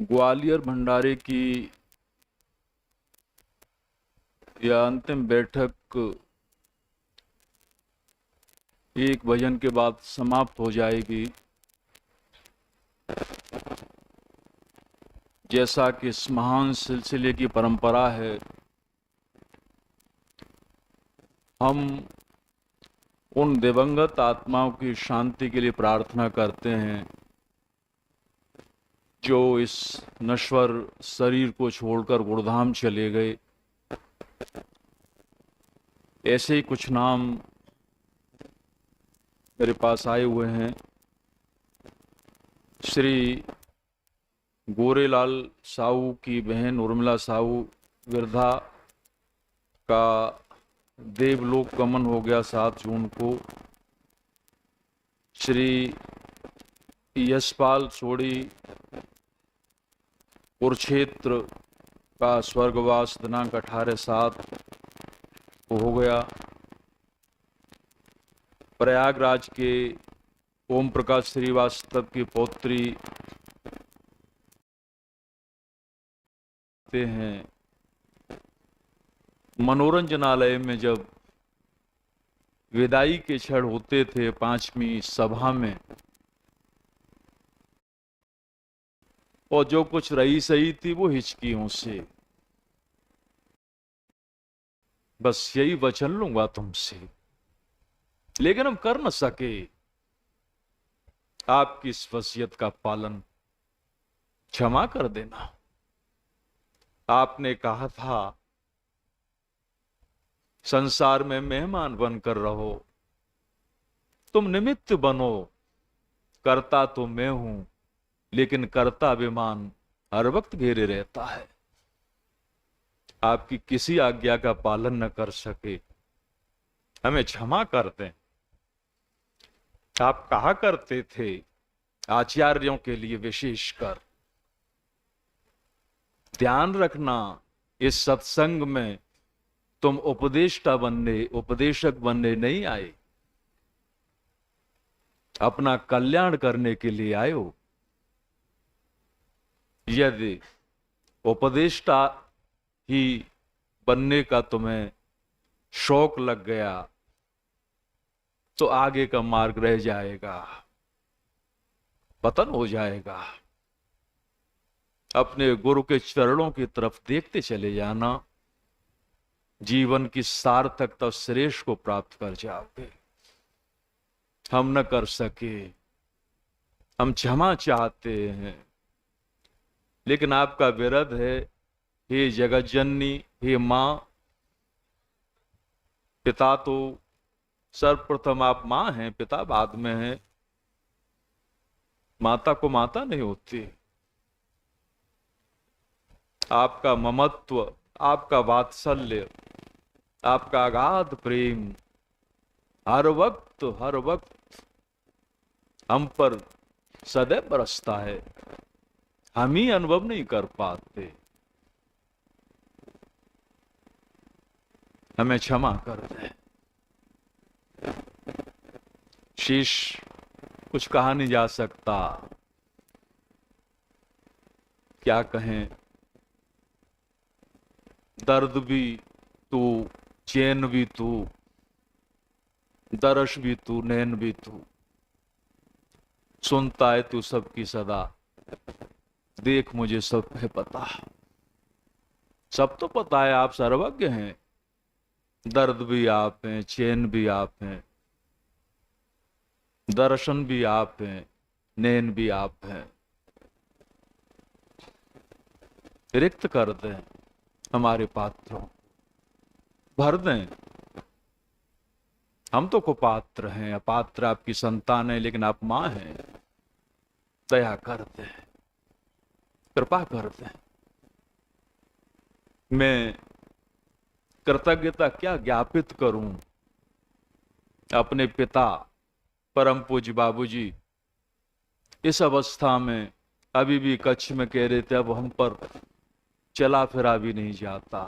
ग्वालियर भंडारे की यह अंतिम बैठक एक भजन के बाद समाप्त हो जाएगी। जैसा कि इस महान सिलसिले की परंपरा है, हम उन दिवंगत आत्माओं की शांति के लिए प्रार्थना करते हैं जो इस नश्वर शरीर को छोड़कर गुड़धाम चले गए। ऐसे ही कुछ नाम मेरे पास आए हुए हैं। श्री गोरेलाल साहू की बहन उर्मिला साहू विरधा का देवलोक गमन हो गया 7 जून को। श्री यशपाल सोड़ी कुरुक्षेत्र का स्वर्गवास दिनांक 18/7 को हो गया। प्रयागराज के ओम प्रकाश श्रीवास्तव की पौत्री हैं। मनोरंजनालय में जब विदाई के क्षण होते थे 5वीं सभा में, और जो कुछ रही सही थी वो हिचकियों से, बस यही वचन लूंगा तुमसे, लेकिन हम कर न सके आपकी इस वसीयत का पालन, क्षमा कर देना। आपने कहा था संसार में मेहमान बनकर रहो, तुम निमित्त बनो, कर्ता तो मैं हूं, लेकिन कर्ता अभिमान हर वक्त घेरे रहता है। आपकी किसी आज्ञा का पालन न कर सके, हमें क्षमा कर दें। आप कहा करते थे आचार्यों के लिए विशेषकर, ध्यान रखना इस सत्संग में तुम उपदेष्टा बनने, उपदेशक बनने नहीं आए, अपना कल्याण करने के लिए आए हो। यदि उपदेष्टा ही बनने का तुम्हें शौक लग गया तो आगे का मार्ग रह जाएगा, पतन हो जाएगा। अपने गुरु के चरणों की तरफ देखते चले जाना, जीवन की सार्थकता श्रेष्ठ को प्राप्त कर जाओगे। हम न कर सके, हम क्षमा चाहते हैं, लेकिन आपका विरध है। हे जगत जननी, हे मां, पिता तो सर्वप्रथम आप मां हैं, पिता बाद में है। माता को माता नहीं होती। आपका ममत्व, आपका वात्सल्य, आपका अगाध प्रेम हर वक्त हम पर सदैव बरसता है, हम ही अनुभव नहीं कर पाते। हमें क्षमा कर दे। शीश कुछ कहा नहीं जा सकता, क्या कहें। दर्द भी तू, चैन भी तू, दर्श भी तू, नैन भी तू, सुनता है तू सबकी सदा, देख मुझे सब है पता। सब तो पता है, आप सर्वज्ञ हैं। दर्द भी आप हैं, चैन भी आप हैं, दर्शन भी आप हैं, नैन भी आप हैं। रिक्त कर दें हमारे पात्रों, भर दें। हम तो कुपात्र हैं, अपात्र आपकी संतान है, लेकिन आप मां हैं। दया कर दें, कृपा कर दें। मैं कृतज्ञता क्या ज्ञापित करूं अपने पिता परम पूज्य बाबूजी इस अवस्था में अभी भी कच्छ में कह रहे थे, अब हम पर चला फिरा भी नहीं जाता।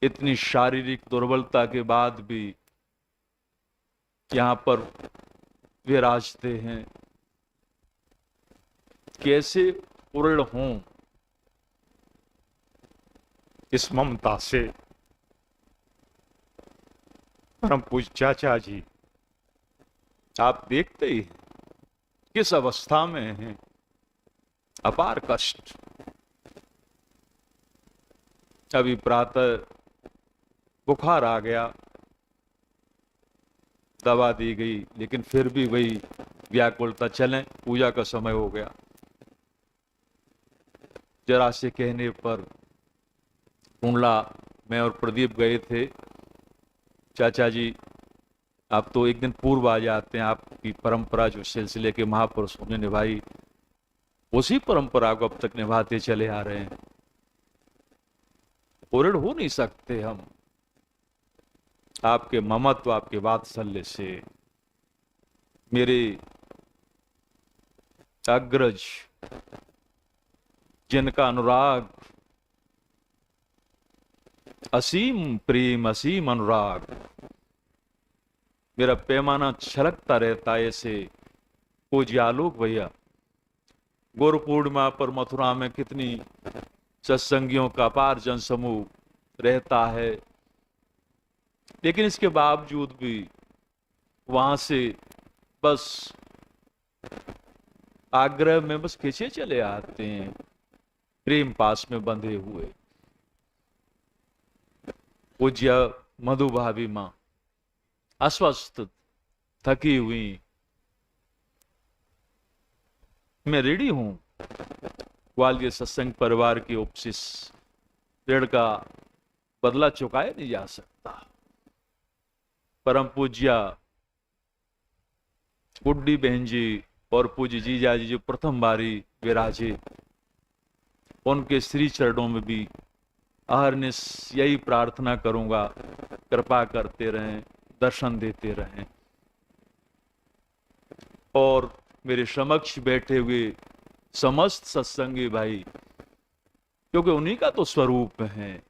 इतनी शारीरिक दुर्बलता के बाद भी यहां पर विराजते हैं। कैसे पूर्ण हूं इस ममता से। परम पूज्य चाचा जी, आप देखते ही किस अवस्था में हैं, अपार कष्ट। अभी प्रातः बुखार आ गया, दवा दी गई, लेकिन फिर भी वही व्याकुलता, चलें पूजा का समय हो गया। जरा से कहने पर कुंडला, मैं और प्रदीप गए थे। चाचा जी आप तो एक दिन पूर्व आ जाते हैं, आपकी परंपरा जो सिलसिले के महापुरुषों ने निभाई, उसी परंपरा को अब तक निभाते चले आ रहे हैं। पूर्ण हो नहीं सकते हम आपके ममत्व, आपके वात्सल्य से। मेरे अग्रज जिनका अनुराग, असीम प्रेम, असीम अनुराग, मेरा पैमाना छलकता रहता है ऐसे पूज्य आलोक भैया। गुरु पूर्णिमा पर मथुरा में कितनी सत्संगियों का अपार जन समूह रहता है, लेकिन इसके बावजूद भी वहां से बस आग्रह में बस खींचे चले आते हैं, प्रेम पास में बंधे हुए। पूज्य मधु भाभी मां अस्वस्थ, थकी हुई, मैं रेडी हूं ग्वालियर सत्संग परिवार की उपशिष ऋण का बदला चुकाया नहीं जा सकता। परम पूज्या गुड्डी बहन जी और पूज्य जीजा जी जो प्रथम बारी विराजे, उनके श्री चरणों में भी अहरनिश यही प्रार्थना करूंगा, कृपा करते रहें, दर्शन देते रहें। और मेरे समक्ष बैठे हुए समस्त सत्संगी भाई, क्योंकि उन्हीं का तो स्वरूप है।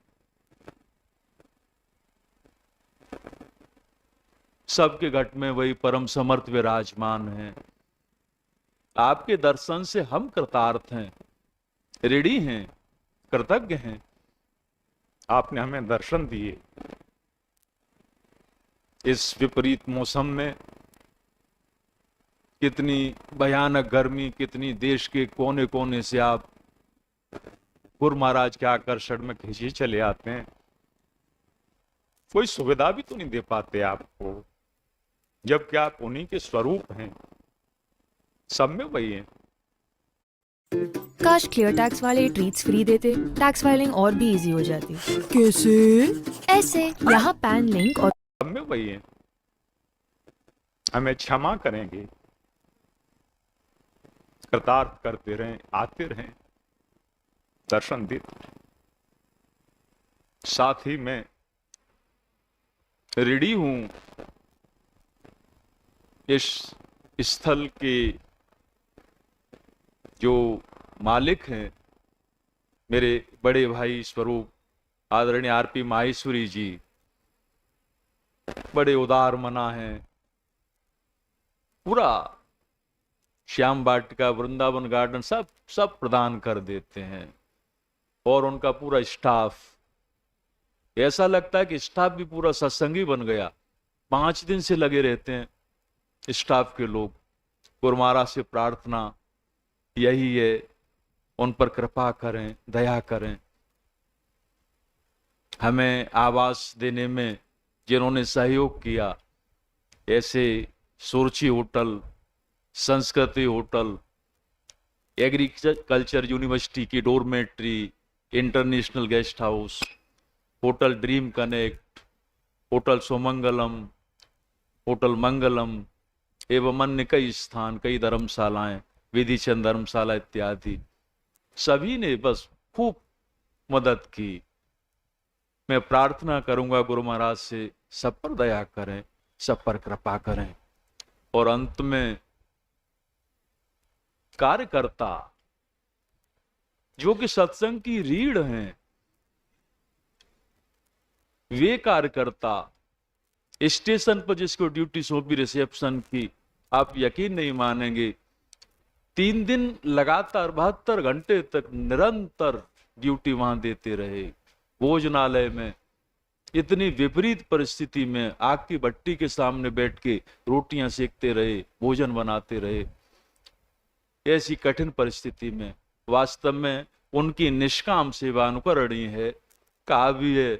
सबके घट में वही परम समर्थ विराजमान है। आपके दर्शन से हम कृतार्थ हैं, रेडी हैं, कृतज्ञ हैं। आपने हमें दर्शन दिए इस विपरीत मौसम में। कितनी भयानक गर्मी, कितनी देश के कोने कोने से आप गुरु महाराज के आकर्षण में खींचे चले आते हैं। कोई सुविधा भी तो नहीं दे पाते आपको, जबकि आप उन्हीं के स्वरूप हैं, सब में वही है। काश क्लियर टैक्स वाले ट्रीट्स फ्री देते, टैक्स फाइलिंग और भी इजी हो जाती। कैसे? ऐसे यहाँ पैन लिंक और सब में वही है। हमें क्षमा करेंगे, कृतार्थ करते रहें, आते रहें, दर्शन देते रहें। साथ ही मैं रेडी हूं इस स्थल के जो मालिक हैं, मेरे बड़े भाई स्वरूप आदरणीय आरपी माहेश्वरी जी, बड़े उदार मना हैं। पूरा श्याम वाटिका, वृंदावन गार्डन सब प्रदान कर देते हैं। और उनका पूरा स्टाफ, ऐसा लगता है कि स्टाफ भी पूरा सत्संगी बन गया। 5 दिन से लगे रहते हैं स्टाफ के लोग। गुरु महाराज से प्रार्थना यही है, उन पर कृपा करें, दया करें। हमें आवास देने में जिन्होंने सहयोग किया, ऐसे Suruchi hotel, Sanskriti hotel, agriculture university की dormitory, international guest house, hotel dream connect, hotel Sumangalam, hotel Mangalam एवं अन्य कई स्थान, कई धर्मशालाएं, विधिचंद धर्मशाला इत्यादि, सभी ने बस खूब मदद की। मैं प्रार्थना करूंगा गुरु महाराज से, सब पर दया करें, सब पर कृपा करें। और अंत में कार्यकर्ता जो कि सत्संग की रीढ़ हैं, वे कार्यकर्ता स्टेशन पर जिसको ड्यूटी सौंपी रिसेप्शन की, आप यकीन नहीं मानेंगे, 3 दिन लगातार 72 घंटे तक निरंतर ड्यूटी वहां देते रहे। भोजनालय में इतनी विपरीत परिस्थिति में आग की भट्टी के सामने बैठ के रोटियां सेकते रहे, भोजन बनाते रहे। ऐसी कठिन परिस्थिति में वास्तव में उनकी निष्काम सेवा अनुकरणीय है। कहा भी है,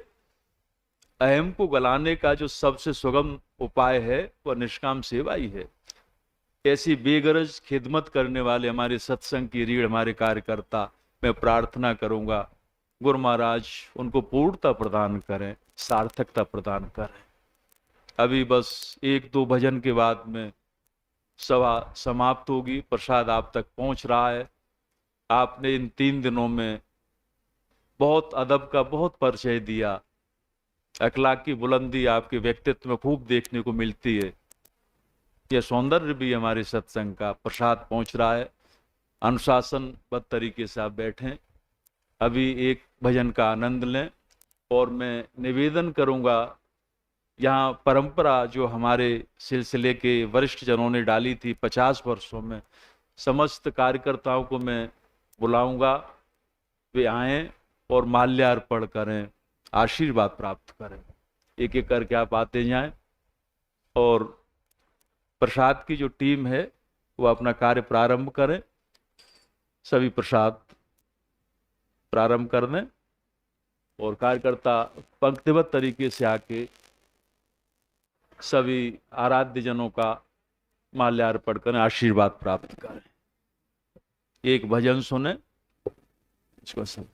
अहम को गलाने का जो सबसे सुगम उपाय है वह निष्काम सेवा ही है। ऐसी बेगरज खिदमत करने वाले हमारे सत्संग की रीढ़, हमारे कार्यकर्ता, मैं प्रार्थना करूंगा गुरु महाराज उनको पूर्णता प्रदान करें, सार्थकता प्रदान करें। अभी बस 1-2 भजन के बाद में सभा समाप्त होगी, प्रसाद आप तक पहुंच रहा है। आपने इन 3 दिनों में बहुत अदब का बहुत परिचय दिया, अखलाक की बुलंदी आपके व्यक्तित्व में खूब देखने को मिलती है। यह सौंदर्य भी हमारे सत्संग का। प्रसाद पहुंच रहा है, अनुशासनबद्ध तरीके से आप बैठें, अभी एक भजन का आनंद लें। और मैं निवेदन करूंगा, यहाँ परंपरा जो हमारे सिलसिले के वरिष्ठ जनों ने डाली थी 50 वर्षों में, समस्त कार्यकर्ताओं को मैं बुलाऊंगा, वे आएं और माल्यार्पण करें, आशीर्वाद प्राप्त करें। एक एक करके आप आते जाएं और प्रसाद की जो टीम है वो अपना कार्य प्रारंभ करें। सभी प्रसाद प्रारंभ कर दें और कार्यकर्ता पंक्तिबद्ध तरीके से आके सभी आराध्य जनों का माल्यार्पण करें, आशीर्वाद प्राप्त करें। एक भजन सुने, इसको सब